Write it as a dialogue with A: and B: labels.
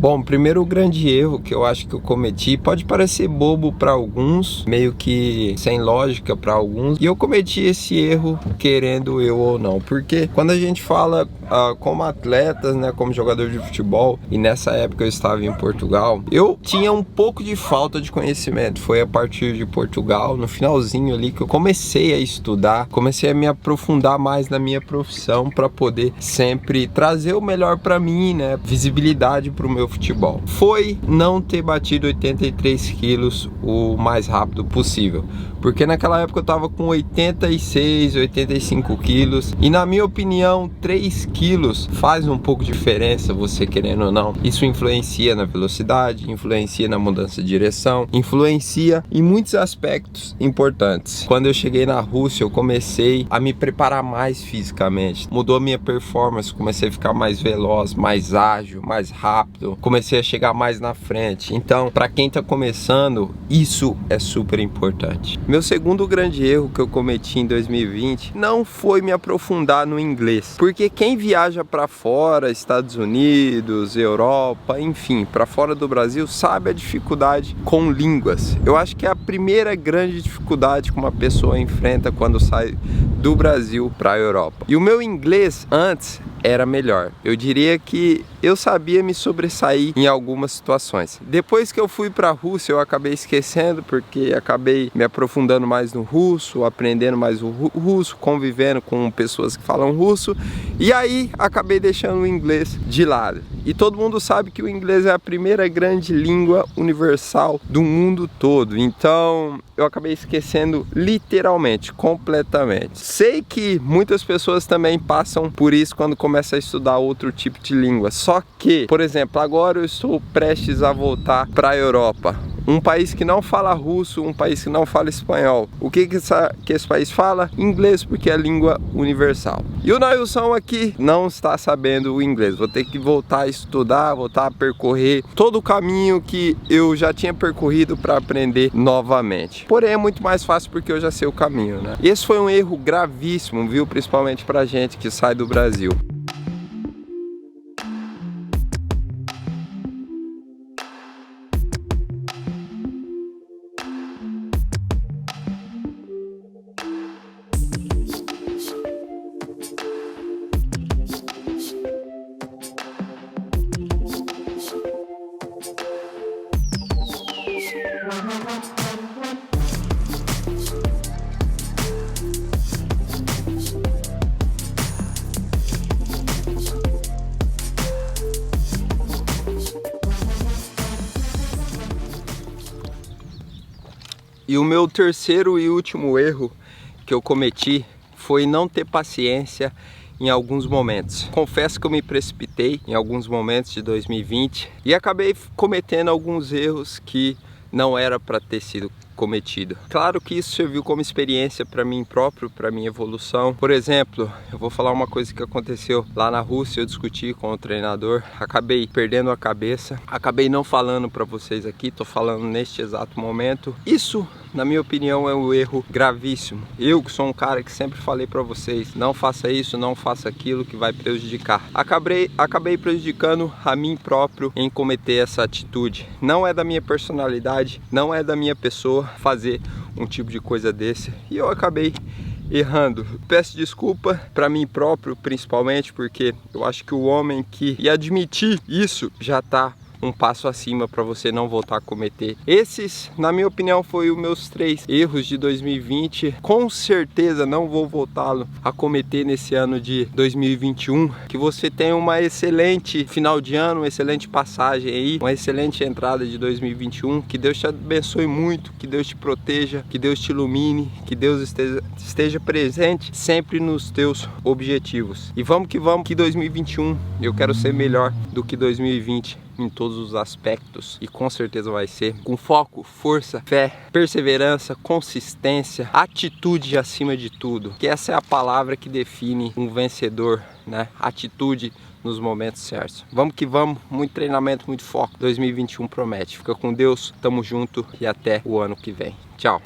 A: Bom, primeiro o grande erro que eu acho que eu cometi, pode parecer bobo para alguns, meio que sem lógica para alguns, e eu cometi esse erro querendo eu ou não, porque quando a gente fala como atletas, né, como jogador de futebol, e nessa época eu estava em Portugal, eu tinha um pouco de falta de conhecimento. Foi a partir de Portugal, no finalzinho ali, que eu comecei a estudar, comecei a me aprofundar mais na minha profissão para poder sempre trazer o melhor para mim, né, visibilidade para o meu futebol. Foi não ter batido 83 quilos o mais rápido possível, porque naquela época eu tava com 86, 85 quilos, e na minha opinião 3 quilos faz um pouco de diferença, você querendo ou não. Isso influencia na velocidade, influencia na mudança de direção, influencia em muitos aspectos importantes. Quando eu cheguei na Rússia, eu comecei a me preparar mais fisicamente, mudou a minha performance, comecei a ficar mais veloz, mais ágil, mais rápido, comecei a chegar mais na frente. Então, para quem tá começando, isso é super importante. Meu segundo grande erro que eu cometi em 2020 não foi me aprofundar no inglês, porque quem viaja para fora, Estados Unidos, Europa, enfim, para fora do Brasil, sabe a dificuldade com línguas. Eu acho que é a primeira grande dificuldade que uma pessoa enfrenta quando sai do Brasil para a Europa. E o meu inglês antes era melhor. Eu diria que eu sabia me sobressair em algumas situações. Depois que eu fui para a Rússia, eu acabei esquecendo, porque acabei me aprofundando mais no russo, aprendendo mais o russo, convivendo com pessoas que falam russo, e aí acabei deixando o inglês de lado. E todo mundo sabe que o inglês é a primeira grande língua universal do mundo todo, então eu acabei esquecendo literalmente, completamente. Sei que muitas pessoas também passam por isso quando começam a estudar outro tipo de língua, só que, por exemplo, agora eu estou prestes a voltar para a Europa, um país que não fala russo, um país que não fala espanhol. O que esse país fala? Inglês, porque é a língua universal. E o Nailson aqui não está sabendo o inglês. Vou ter que voltar a estudar, voltar a percorrer todo o caminho que eu já tinha percorrido para aprender novamente. Porém, é muito mais fácil porque eu já sei o caminho, né? Esse foi um erro gravíssimo, viu? Principalmente pra gente que sai do Brasil. E o meu terceiro e último erro que eu cometi foi não ter paciência em alguns momentos. Confesso que eu me precipitei em alguns momentos de 2020 e acabei cometendo alguns erros que não era para ter sido cometido. Claro que isso serviu como experiência para mim próprio, para minha evolução. Por exemplo, eu vou falar uma coisa que aconteceu lá na Rússia. Eu discuti com o treinador, acabei perdendo a cabeça, acabei não falando para vocês aqui, tô falando neste exato momento. Isso, na minha opinião, é um erro gravíssimo. Eu que sou um cara que sempre falei para vocês, não faça isso, não faça aquilo que vai prejudicar. Acabei prejudicando a mim próprio em cometer essa atitude. Não é da minha personalidade, não é da minha pessoa fazer um tipo de coisa desse, e eu acabei errando. Peço desculpa para mim próprio, principalmente porque eu acho que o homem que admitir isso já tá um passo acima para você não voltar a cometer. Esses, na minha opinião, foi os meus 3 erros de 2020. Com certeza não vou voltá-lo a cometer nesse ano de 2021. Que você tenha uma excelente final de ano, uma excelente passagem aí, uma excelente entrada de 2021. Que Deus te abençoe muito, que Deus te proteja, que Deus te ilumine, que Deus esteja presente sempre nos teus objetivos. E vamos, que 2021 eu quero ser melhor do que 2020 em todos os aspectos, e com certeza vai ser, com foco, força, fé, perseverança, consistência, atitude acima de tudo, que essa é a palavra que define um vencedor, né? Atitude nos momentos certos. Vamos que vamos, muito treinamento, muito foco. 2021 promete. Fica com Deus, tamo junto e até o ano que vem. Tchau.